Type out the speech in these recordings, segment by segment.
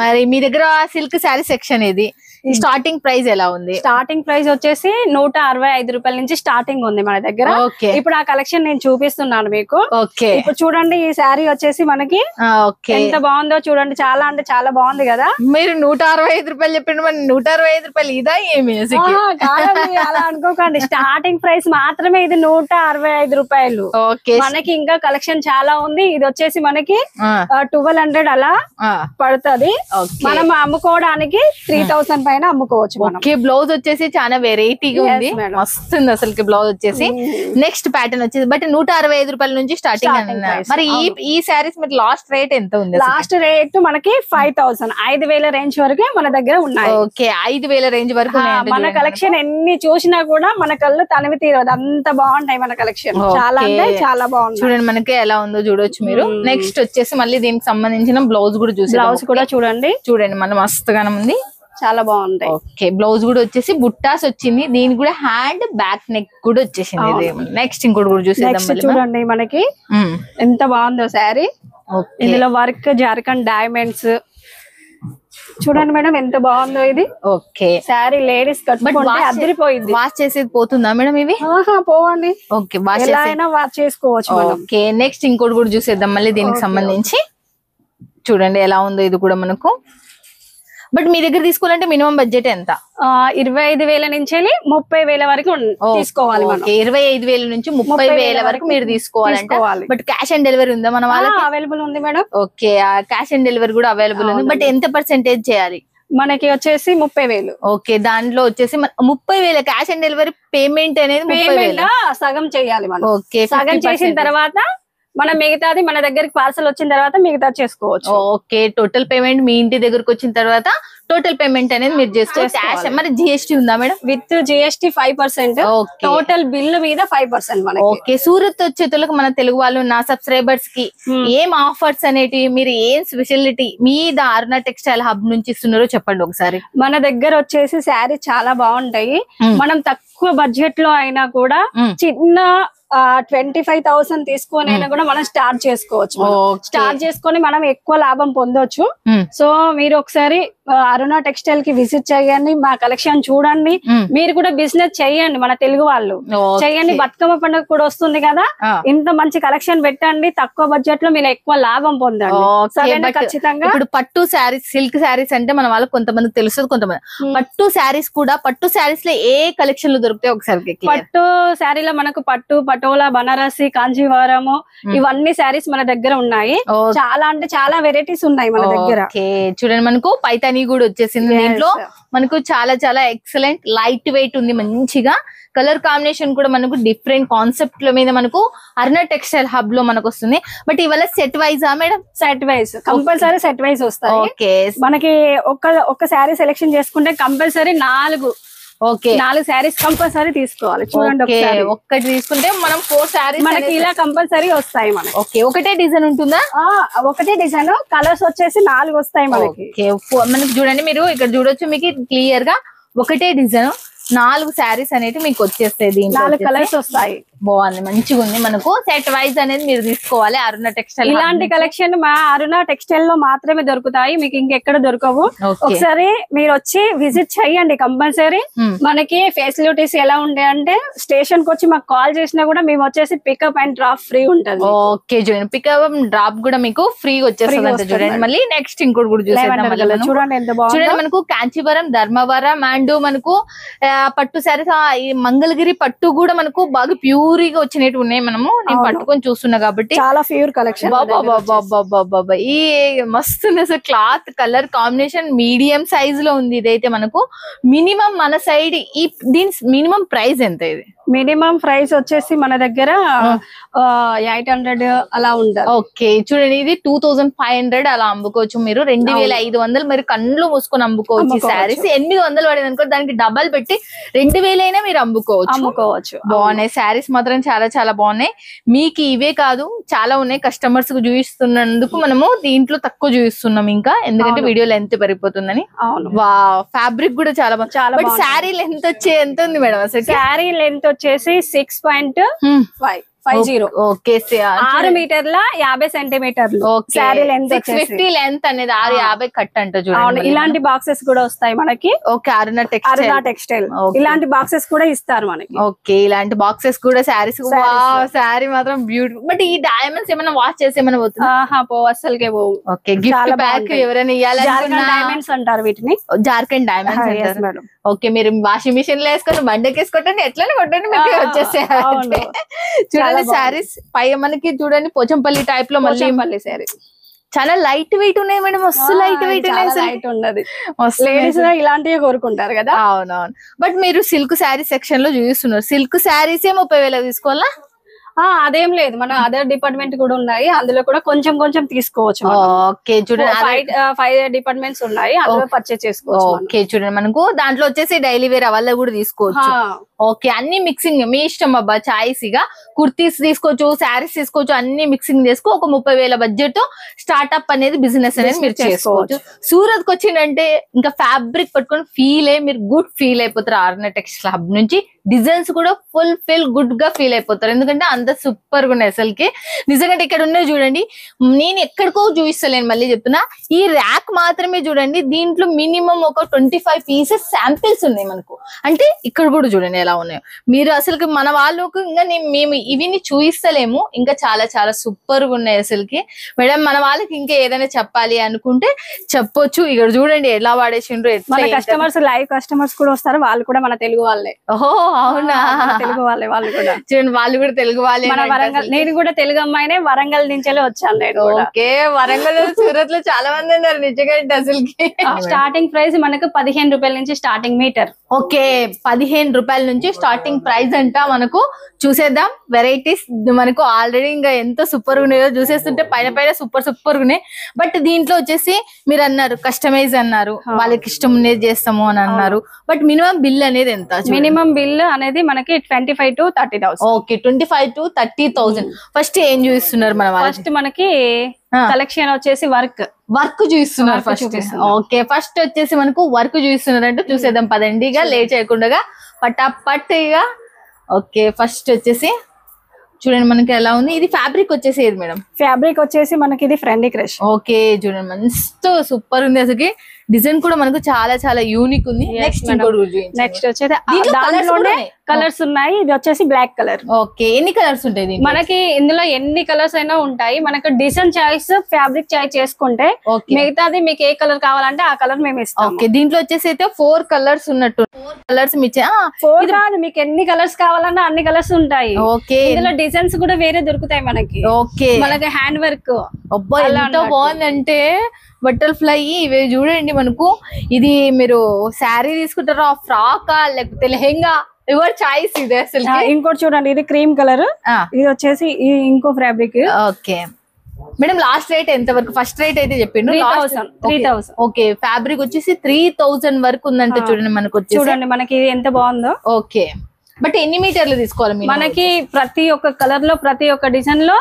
మరి మీ దగ్గర silk sari section ఇది, స్టార్టింగ్ ప్రైస్ ఎలా ఉంది? స్టార్టింగ్ ప్రైస్ వచ్చేసి 165 రూపాయల నుంచి స్టార్టింగ్ ఉంది మన దగ్గర. ఇప్పుడు ఆ కలెక్షన్ నేను చూపిస్తున్నాను మీకు. ఇప్పుడు చూడండి, ఈ శారీ వచ్చేసి మనకి ఎంత బాగుందో చూడండి. చాలా అంటే చాలా బాగుంది కదా. మీరు 165 రూపాయలు చెప్పండి, మరి 165 రూపాయలు ఇదా ఏమి? అలా అనుకోకండి, స్టార్టింగ్ ప్రైస్ మాత్రమే ఇది 165 రూపాయలు. మనకి ఇంకా కలెక్షన్ చాలా ఉంది. ఇది వచ్చేసి మనకి 1200 అలా పడుతుంది. మనం అమ్ముకోవడానికి 3000 పైన అమ్ముకోవచ్చు. బ్లౌజ్ వచ్చేసి చాలా వెరైటీగా ఉంది, మస్తుంది అసలు బ్లౌజ్ వచ్చేసి. నెక్స్ట్ ప్యాటర్న్ వచ్చేసి బట్ 165 రూపాయల నుంచి స్టార్టింగ్. మరి ఈ శారీస్ మరి లాస్ట్ రేట్ ఎంత ఉంది? లాస్ట్ రేట్ మనకి 5000 5000 రేంజ్ వరకు మన దగ్గర ఉన్నాయి. 5000 రేంజ్ వరకు మన కలెక్షన్ ఎన్ని చూసినా కూడా మన కళ్ళు తనివి తీరదు, అంత బాగుంటాయి మన కలెక్షన్. చాలా అంటే చాలా బాగుంది. చూడండి మనకి ఎలా ఉందో చూడొచ్చు మీరు. నెక్స్ట్ వచ్చేసి మళ్ళీ దీనికి సంబంధించిన బ్లౌజ్ కూడా చూసి, బ్లౌజ్ కూడా చూడండి. మన మస్తుగానే ఉంది, చాలా బాగుంది. బ్లౌజ్ కూడా వచ్చేసి బుట్టాస్ వచ్చింది. దీనికి కూడా హ్యాండ్ బ్యాక్ నెక్ కూడా వచ్చేసింది. నెక్స్ట్ ఇంకోటి కూడా చూసేద్దాం. చూడండి మనకి ఎంత బాగుందో శారీ. ఇందులో వర్క్ జార్ఖండ్ డైమండ్స్ చూడండి మేడం, ఎంత బాగుందో ఇది. శారీ లేడీస్ కట్టుకుంటే అదిరిపోయింది. వాష్ చేసేది పోతుందా మేడం ఇవి? పోవండి. ఎలా అయినా వాష్ చేసుకోవచ్చు. నెక్స్ట్ ఇంకోటి కూడా చూసేద్దాం మళ్ళీ దీనికి సంబంధించి. చూడండి ఎలా ఉందో ఇది కూడా మనకు. బట్ మీ దగ్గర తీసుకోవాలంటే మినిమం బడ్జెట్ ఎంత? 25,000 నుంచి 30,000 వరకు తీసుకోవాలి. 25,000 నుంచి 30,000 వరకు మీరు తీసుకోవాలంటే. బట్ క్యాష్ ఆన్ డెలివరీ ఉందా మన వాళ్ళకి? అవైలబుల్ ఉంది మేడం. క్యాష్ ఆన్ డెలివరీ కూడా అవైలబుల్ ఉంది. బట్ ఎంత పర్సెంటేజ్ చేయాలి? మనకి వచ్చేసి 30,000. దాంట్లో వచ్చేసి 30,000 క్యాష్ ఆన్ డెలివరీ పేమెంట్ అనేది 30,000 సగం చేయాలి మనం. సగం చేసిన తర్వాత మనం మిగతాది మన దగ్గరికి పార్సల్ వచ్చిన తర్వాత మిగతా చేసుకోవచ్చు. టోటల్ పేమెంట్ మీ ఇంటి దగ్గరకు వచ్చిన తర్వాత టోటల్ పేమెంట్ అనేది మీరు చేసుకోవచ్చు. మరి జిఎస్టీ ఉందా madam? With GST 5%. Total bill మీద 5% మనకి. సూరత్ వచ్చేతులకు మన తెలుగు వాళ్ళు, నా సబ్స్క్రైబర్స్ కి ఏం ఆఫర్స్ అనేటివి, మీరు ఏం స్పెషాలిటీ మీ అరుణ టెక్స్టైల్ హబ్ నుంచి ఇస్తున్నారో చెప్పండి ఒకసారి. మన దగ్గర వచ్చేసి శారీ చాలా బాగుంటాయి. మనం తక్కువ బడ్జెట్ లో అయినా కూడా చిన్న 25,000 తీసుకొని అయినా కూడా మనం స్టార్ట్ చేసుకోవచ్చు. స్టార్ట్ చేసుకొని మనం ఎక్కువ లాభం పొందొచ్చు. సో మీరు ఒకసారి అరుణ టెక్స్టైల్ కి విజిట్ చేయండి, మా కలెక్షన్ చూడండి. మీరు కూడా బిజినెస్ చెయ్యండి, మన తెలుగు వాళ్ళు చెయ్యండి. బతుకమ్మ పండుగ కూడా వస్తుంది కదా, ఇంత మంచి కలెక్షన్ పెట్టండి, తక్కువ బడ్జెట్ లో మీరు ఎక్కువ లాభం పొందండి. ఖచ్చితంగా. ఇప్పుడు పట్టు శారీస్, సిల్క్ శారీస్ అంటే మన వాళ్ళకి కొంతమంది తెలుస్తుంది, కొంతమంది పట్టు శారీస్ కూడా. పట్టు శారీస్ లో ఏ కలెక్షన్ లో దొరుకుతాయి ఒకసారి? పట్టు శారీలో మనకు పట్టు, పటోలా, బనారసి, కాంజీవరము ఇవన్నీ శారీస్ మన దగ్గర ఉన్నాయి. చాలా అంటే చాలా వెరైటీస్ ఉన్నాయి మన దగ్గర. చూడండి మనకు పైతాని కూడా వచ్చేసింది. దీంట్లో మనకు చాలా చాలా ఎక్సలెంట్ లైట్ వెయిట్ ఉంది, మంచిగా కలర్ కాంబినేషన్ కూడా మనకు డిఫరెంట్ కాన్సెప్ట్ లో మీద మనకు అరుణ టెక్స్టైల్ హబ్ లో మనకు వస్తుంది. బట్ ఇవాళ set wise madam? Set wise compulsory set wise వస్తాయి. మనకి ఒక శారీ సెలెక్షన్ చేసుకుంటే కంపల్సరీ 4 శారీస్ కంపల్సరీ తీసుకోవాలి. చూడండి ఒక్కటి తీసుకుంటే మనం 4 శారీస్ మనకి ఇలా కంపల్సరీ వస్తాయి. మనకి ఒకటే డిజైన్ ఉంటుందా? ఒకటే డిజైన్, కలర్స్ వచ్చేసి 4 వస్తాయి మనకి. మనకి చూడండి మీరు ఇక్కడ చూడొచ్చు, మీకు క్లియర్ గా ఒకటే డిజైన్ 4 శారీస్ అనేవి మీకు వచ్చేస్తాయి. 4 కలర్స్ వస్తాయి. బాగుంది, మంచిగా ఉంది. మనకు సెట్ వైజ్ అనేది మీరు తీసుకోవాలి అరుణ టెక్స్టైల్. ఇలాంటి కలెక్షన్ మా అరుణ టెక్స్టైల్ లో మాత్రమే దొరుకుతాయి, మీకు ఇంకెక్కడ దొరకవు. ఒకసారి మీరు వచ్చి విజిట్ చేయండి కంపల్సరీ. మనకి ఫెసిలిటీస్ ఎలా ఉండే అంటే స్టేషన్ కి వచ్చి మాకు కాల్ చేసినా కూడా మేము వచ్చేసి పికప్ అండ్ డ్రాప్ ఫ్రీ ఉంటుంది. చూడండి పికప్ డ్రాప్ కూడా మీకు ఫ్రీ వచ్చేస్తుంది. చూడండి మళ్ళీ నెక్స్ట్ ఇంకోటి కూడా చూడండి ఎంత బాగుంది. చూడండి మనకు కాంచీవరం, ధర్మవరం అండ్ మనకు పట్టు శారీస్, ఈ మంగళగిరి పట్టు కూడా మనకు బాగా ప్యూర్ గా వచ్చినట్టు ఉన్నాయి. నేను పట్టుకొని చూస్తున్నా కాబట్టి చాలా ప్యూర్ కలెక్షన్. ఈ మస్తు అసలు cloth colour combination medium size లో ఉంది. ఇదైతే మనకు మినిమం మన సైడ్ దీని మినిమం ప్రైస్ ఎంత? ఇది మినిమం ప్రైస్ వచ్చేసి మన దగ్గర 800 అలా ఉండాలి. చూడండి ఇది 2500 అలా అమ్ముకోవచ్చు మీరు. 2500 మీరు కళ్ళు మూసుకొని అమ్ముకోవచ్చు. శారీస్ 800 పడేది అనుకో, దానికి డబల్ పెట్టి 2000 అయినా మీరు అమ్ముకోవచ్చు. బాగున్నాయి శారీస్ మాత్రం, చాలా చాలా బాగున్నాయి. మీకు ఇవే కాదు చాలా ఉన్నాయి. కస్టమర్స్ కు చూపిస్తున్నందుకు మనము దీంట్లో తక్కువ చూపిస్తున్నాం ఇంకా, ఎందుకంటే వీడియో లెంత్ పెరిగిపోతుందని. ఫ్యాబ్రిక్ కూడా చాలా బాగుంది. బట్ శారీ లెంత్ ఎంత ఉంది మేడం? అసలు శారీ లెంత్ వచ్చేసి 6.5 50. ఓకే 6 మీటర్ల 50 సెంటీమీటర్లు శారీ లెంత్ 650 లెంత్ అనేది 650 కట్ అంట చూడండి. ఇలాంటి బాక్సెస్ కూడా వస్తాయి మనకి. ఓకే అరుణ టెక్స్టైల్ ఇలాంటి బాక్సెస్ కూడా ఇస్తారు మనకి. ఓకే ఇలాంటి బాక్సెస్ కూడా శారీస్ శారీ మాత్రం బ్యూటిఫుల్. బట్ ఈ డైమండ్స్ ఏమైనా వాష్ చేసి ఏమైనా పోతుందా? పోవు, అస్సలకే పోవు. ఓకే గిఫ్ట్ బ్యాగ్ ఎవరైనా ఇవ్వాలనుకున్నా డైమండ్స్ అంటారు వీటిని, జార్ఖండ్ డైమండ్స్ అంటారు. ఓకే మీరు వాషింగ్ మిషన్ లో వేసుకొని బండకి వేసుకుంటండి, ఎట్లనే కొట్టండి మీకు వచ్చేసాయి. చూడండి శారీస్ పై మనకి చూడండి పోచంపల్లి టైప్ లో మళ్ళీ శారీ చాలా లైట్ వెయిట్ ఉన్నాయి మేడం. మస్తు లైట్ వెయిట్ ఉన్నది. లేడీస్ ఇలాంటివి కోరుకుంటారు కదా. అవునవును. బట్ మీరు సిల్క్ శారీ సెక్షన్ లో చూస్తున్నారు. సిల్క్ శారీసే 30,000 తీసుకోవాలా? అదేం లేదు, మన అదర్ డిపార్ట్మెంట్ కూడా ఉన్నాయి, అందులో కూడా కొంచెం కొంచెం తీసుకోవచ్చు. ఓకే చూడండి 5 డిపార్ట్మెంట్స్ ఉన్నాయి, అందులో పర్చేస్ చేసుకోవచ్చు. ఓకే చూడండి మనకు దాంట్లో వచ్చేసి డైలీ వేర్ అవల్ల కూడా తీసుకోవచ్చు. ఓకే అన్ని మిక్సింగ్ మీ ఇష్టం అబ్బా, చాయిస్ ఇక కుర్తీస్ తీసుకోవచ్చు, శారీస్ తీసుకోవచ్చు, అన్ని మిక్సింగ్ చేసుకో. ఒక 30,000 బడ్జెట్ స్టార్ట్అప్ అనేది బిజినెస్ అనేది మీరు చేసుకోవచ్చు. సూరత్ కి వచ్చిందంటే ఇంకా ఫ్యాబ్రిక్ పట్టుకొని మీరు గుడ్ ఫీల్ అయిపోతారు. అరుణ టెక్స్టైల్ హబ్ నుంచి డిజైన్స్ కూడా ఫుల్ గుడ్ గా ఫీల్ అయిపోతారు, ఎందుకంటే అంత సూపర్ గా ఉన్నాయి అసలుకి. నిజంగా ఇక్కడ ఉన్నాయి చూడండి, నేను ఎక్కడికో చూపిస్తలేను, మళ్ళీ చెప్తున్నా. ఈ ర్యాక్ మాత్రమే చూడండి, దీంట్లో మినిమం ఒక 25 పీసెస్ శాంపిల్స్ ఉన్నాయి మనకు. అంటే ఇక్కడ కూడా చూడండి ఎలా ఉన్నాయో. మీరు అసలుకి మన వాళ్ళకు ఇంకా మేము ఇవిని చూపిస్తలేము, ఇంకా చాలా చాలా సూపర్ గా ఉన్నాయి అసలుకి. మేడం మన వాళ్ళకి ఇంకా ఏదైనా చెప్పాలి అనుకుంటే చెప్పొచ్చు. ఇక్కడ చూడండి ఎలా వాడేసిండ్రు. మన కస్టమర్స్ లైవ్ కస్టమర్స్ కూడా వస్తారు, వాళ్ళు కూడా మన తెలుగు వాళ్ళే. ఓహో అవునా, తెలుగు వాళ్ళే వాళ్ళు కూడా. చూడండి వాళ్ళు కూడా తెలుగు వాళ్ళే. మన వరంగల్, నేను కూడా తెలుగు అమ్మాయినే, వరంగల్ నుంచే వచ్చాను నేను. ఓకే వరంగల్ సూరత్ లో చాలా మంది ఉన్నారు నిజంగా. అసలుకి స్టార్టింగ్ ప్రైస్ మనకు 15 రూపాయల నుంచి స్టార్టింగ్ మీటర్. ఓకే 15 రూపాయల నుంచి స్టార్టింగ్ ప్రైస్ అంట. మనకు చూసేద్దాం వెరైటీస్. మనకు ఆల్రెడీ ఇంకా ఎంత సూపర్ ఉన్నాయో చూసేస్తుంటే పైన సూపర్ ఉన్నాయి. బట్ దీంట్లో వచ్చేసి మీరు అన్నారు కస్టమైజ్ అన్నారు, వాళ్ళకి ఇష్టం ఉండేది చేస్తాము అని అన్నారు. బట్ మినిమం బిల్ అనేది ఎంత? మినిమం బిల్ అనేది మనకి 25,000 to 30,000. Okay 25,000 to 30,000. ఫస్ట్ ఏం చూపిస్తున్నారు మన వాళ్ళు? ఫస్ట్ మనకి కలెక్షన్ వచ్చేసి వర్క్ చూపిస్తున్నారు ఫస్ట్. ఓకే ఫస్ట్ వచ్చేసి మనకు వర్క్ చూపిస్తున్నారు అంటే చూసేద్దాం పదండి, ఇక లేట్ చేయకుండా పటాపట్ ఇక. ఓకే ఫస్ట్ వచ్చేసి చూడండి మనకి ఎలా ఉంది. ఇది ఫ్యాబ్రిక్ వచ్చేసి ఏది మేడం? ఫ్యాబ్రిక్ వచ్చేసి మనకి ఇది ఫ్రెండ్లీ క్రష్. ఓకే చూడండి మస్తు సూపర్ ఉంది అసలు. డిజైన్ కూడా మనకు చాలా చాలా యూనిక్ ఉంది. నెక్స్ట్ వచ్చేసి కలర్స్ ఉన్నాయి. ఇది వచ్చేసి బ్లాక్ కలర్. ఓకే ఎన్ని కలర్స్ ఉంటాయి మనకి? ఇందులో ఎన్ని కలర్స్ అయినా ఉంటాయి. మనకు డిజైన్ చాయిస్, ఫ్యాబ్రిక్ చాయిస్ చేసుకుంటే మిగతాది మీకు ఏ కలర్ కావాలంటే ఆ కలర్ మేము ఇస్తాం. ఓకే దీంట్లో వచ్చేసి అయితే 4 కలర్స్ ఉన్నట్టు. 4 కలర్స్ 4 కాదు, మీకు ఎన్ని కలర్స్ కావాలన్నా అన్ని కలర్స్ ఉంటాయి. ఓకే ఇందులో డిజైన్స్ కూడా వేరే దొరుకుతాయి మనకి. ఓకే మనకి హ్యాండ్ వర్క్ అబ్బా ఎంత బాగుందంటే బటర్ఫ్లై. ఇవి చూడండి మనకు. ఇది మీరు శారీ తీసుకుంటారా, ఫ్రాకా లేకపోతే లెహెంగా, యువర్ చాయిస్. ఇది అసలు ఇంకోటి చూడండి, ఇది క్రీమ్ కలర్, ఇది వచ్చేసి ఇంకో fabric. Okay madam last rate ఎంత వరకు? ఫస్ట్ రేట్ అయితే చెప్పిండు 3,000. ఓకే ఫ్యాబ్రిక్ వచ్చేసి 3,000 వరకు ఉందంటే చూడండి మనకు. చూడండి మనకి ఇది ఎంత బాగుందో. ఓకే బట్ ఎన్ని మీటర్లు తీసుకోవాలి మనకి? ప్రతి ఒక్క కలర్ లో, ప్రతి ఒక్క డిజైన్ లో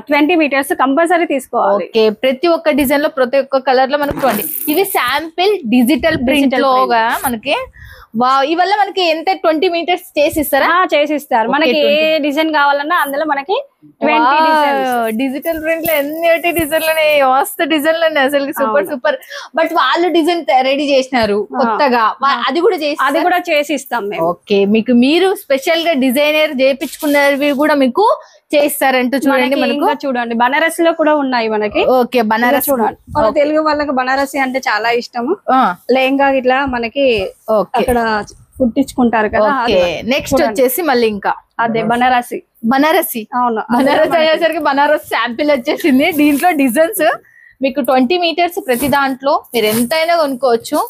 20 మీటర్స్ కంపల్సరీ తీసుకోవాలి. ఓకే ప్రతి ఒక్క డిజైన్ లో, ప్రతి ఒక్క కలర్ లో మనకు 20. ఇది శాంపిల్ డిజిటల్ ప్రింట్ లోగా మనకి. ఇవల్ల మనకి ఎంత 20 మీటర్స్ చేసిస్తారా? చేసిస్తారు. మనకి ఏ డిజైన్ కావాలన్నా అందులో మనకి 20 డిజిటల్ ప్రింట్ లో ఎన్ని డిజైన్లు మస్తు డిజైన్లు అసలు సూపర్. బట్ వాళ్ళు డిజైన్ రెడీ చేసినారు కొత్తగా, అది కూడా చేసి ఇస్తాం మేము. ఓకే మీకు మీరు స్పెషల్ గా డిజైనర్ చేయించుకున్నవి కూడా మీకు చేస్తారంటూ చూడండి మనకు. చూడండి బనారస్ లో కూడా ఉన్నాయి మనకి. ఓకే బనారస్ చూడండి, మన తెలుగు వాళ్ళకి బనారసి అంటే చాలా ఇష్టము. లెహంగా ఇట్లా మనకి అక్కడ కుట్టించుకుంటారు కదా. నెక్స్ట్ వచ్చేసి మళ్ళీ ఇంకా అదే బనారసి. అవును బనారస్ అయ్యేసరికి బనారస్ శాంపిల్ వచ్చేసింది. దీంట్లో డిజైన్స్ మీకు 20 మీటర్స్ ప్రతి దాంట్లో మీరు ఎంతైనా కొనుక్కోవచ్చు.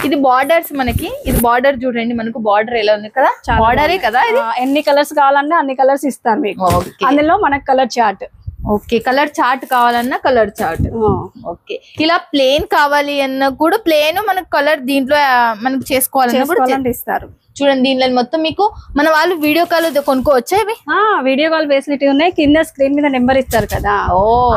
ఇది బార్డర్స్ మనకి. ఇది బార్డర్ చూడండి మనకు. బార్డర్ ఎలా ఉంది కదా, బార్డరే కదా. ఇది ఎన్ని కలర్స్ కావాలన్నా అన్ని కలర్స్ ఇస్తారు మీకు. అందులో మనకు colour chart. Okay colour chart కావాలన్నా కలర్ చార్ట్. ఓకే ఇలా ప్లేన్ కావాలి అన్నా కూడా ప్లేన్ మనకు కలర్ దీంట్లో మనకు చేసుకోవాలన్నా కూడా ఇస్తారు. చూడండి దీనిలో మొత్తం మీకు మన వాళ్ళు వీడియో కాల్ కొనుక్కోవచ్చా? ఇవి వీడియో కాల్ ఫెసిలిటీ ఉన్నాయి. కింద స్క్రీన్ మీద నెంబర్ ఇస్తారు కదా,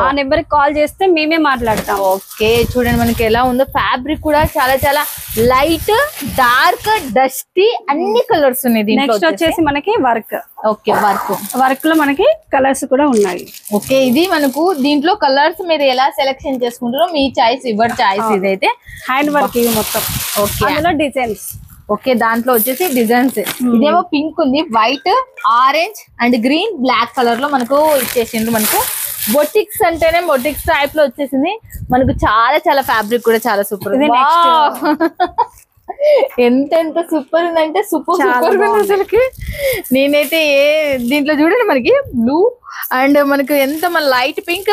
ఆ నెంబర్ కి కాల్ చేస్తే మేమే మాట్లాడతాం. ఓకే చూడండి మనకి ఎలా ఉందో. ఫ్యాబ్రిక్ కూడా చాలా చాలా లైట్, డార్క్, డస్టీ అన్ని కలర్స్ ఉన్నాయి. నెక్స్ట్ వచ్చేసి మనకి వర్క్. ఓకే, వర్క్ లో మనకి కలర్స్ కూడా ఉన్నాయి. ఓకే, ఇది మనకు దీంట్లో కలర్స్ మీరు ఎలా సెలెక్షన్ చేసుకుంటారో మీ చాయిస్, యువర్ చాయిస్. ఇదైతే హ్యాండ్ వర్క్ ఇవి మొత్తం. ఓకే, అందులో డిజైన్స్. ఓకే, దాంట్లో వచ్చేసి డిజైన్స్. ఇదేమో పింక్ ఉంది, white, orange and green, black colour లో మనకు ఇచ్చేసిండ్రు. మనకు బొటిక్స్ అంటేనే బొటిక్స్ టైప్ లో వచ్చేసింది మనకు. చాలా చాలా ఫ్యాబ్రిక్ కూడా చాలా సూపర్. ఎంత సూపర్ ఉందంటే సూపర్ ఉంది అసలుకి. నేనైతే దీంట్లో చూడండి మనకి బ్లూ అండ్ మనకు ఎంత మన లైట్ పింక్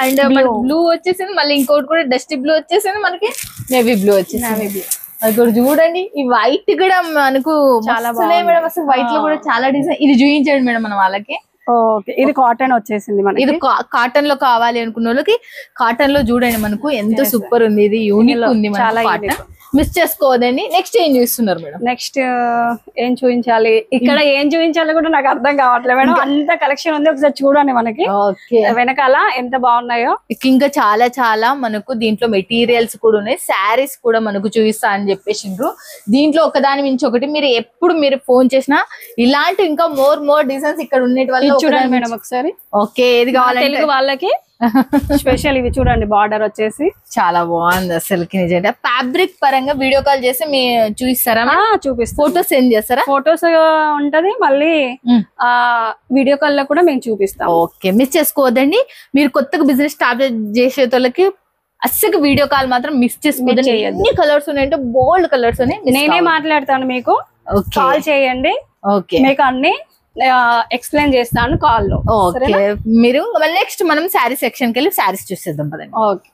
అండ్ మనకు బ్లూ వచ్చేసింది. మళ్ళీ ఇంకోటి కూడా డస్టీ బ్లూ వచ్చేసింది, మనకి నేవీ బ్లూ వచ్చేసింది. అది కూడా చూడండి. ఈ వైట్ కూడా మనకు చాలా బాగుంది మేడం. అసలు వైట్ లో కూడా చాలా డిజైన్. ఇది చూపించండి మేడం మన వాళ్ళకి. ఓకే, ఇది కాటన్ వచ్చేసింది మనకి. ఇది కాటన్ లో కావాలి అనుకున్న వాళ్ళకి కాటన్ లో చూడండి మనకు ఎంత సూపర్ ఉంది. ఇది యూనిక్ ఉంది, చాలా మిస్ చేసుకోవద్దండి. నెక్స్ట్ ఏం చూస్తున్నారు మేడం? నెక్స్ట్ ఏం చూపించాలి, ఇక్కడ ఏం చూపించాలి కూడా నాకు అర్థం కావట్లేదు మేడం. అంత కలెక్షన్ ఉంది, ఒకసారి చూడండి మనకి వెనకాల ఎంత బాగున్నాయో. ఇంకా చాలా చాలా మనకు దీంట్లో మెటీరియల్స్ కూడా ఉన్నాయి. శారీస్ కూడా మనకు చూపిస్తా అని చెప్పేసిండ్రు. దీంట్లో ఒకదాని మించి ఒకటి. మీరు ఎప్పుడు మీరు ఫోన్ చేసినా ఇలాంటి ఇంకా మోర్ డిజైన్స్ ఇక్కడ ఉండేటి వల్ల చూడండి మేడం ఒకసారి. ఓకే, ఏది కావాలి తెలుగు వాళ్ళకి స్పెషల్ ఇవి చూడండి. బార్డర్ వచ్చేసి చాలా బాగుంది అసలుకి. నిజంగా ఫ్యాబ్రిక్ పరంగా వీడియో కాల్ చేసి మీ చూపిస్తారా? చూపిస్తాం. ఫోటోస్ సెండ్ చేస్తారా? ఫోటోస్ ఉంటది, మళ్ళీ వీడియో కాల్ లో కూడా మేము చూపిస్తాం. ఓకే, మిస్ చేసుకోవద్దండి. మీరు కొత్తగా బిజినెస్ స్టార్ట్ చేసే వాళ్ళకి అస్సలు వీడియో కాల్ మాత్రం మిస్ చేసుకోవద్దండి. ఎన్ని కలర్స్ ఉన్నాయంటే బోల్డ్ కలర్స్ ఉన్నాయి. నేనే మాట్లాడతాను, మీకు కాల్ చేయండి. ఓకే, మీకు అన్ని ఎక్స్ప్లెయిన్ చేస్తాను కాల్ లో. ఓకే, మీరు నెక్స్ట్ మనం శారీ సెక్షన్ కి వెళ్ళి శారీస్ చూసేద్దాం పదండి. ఓకే.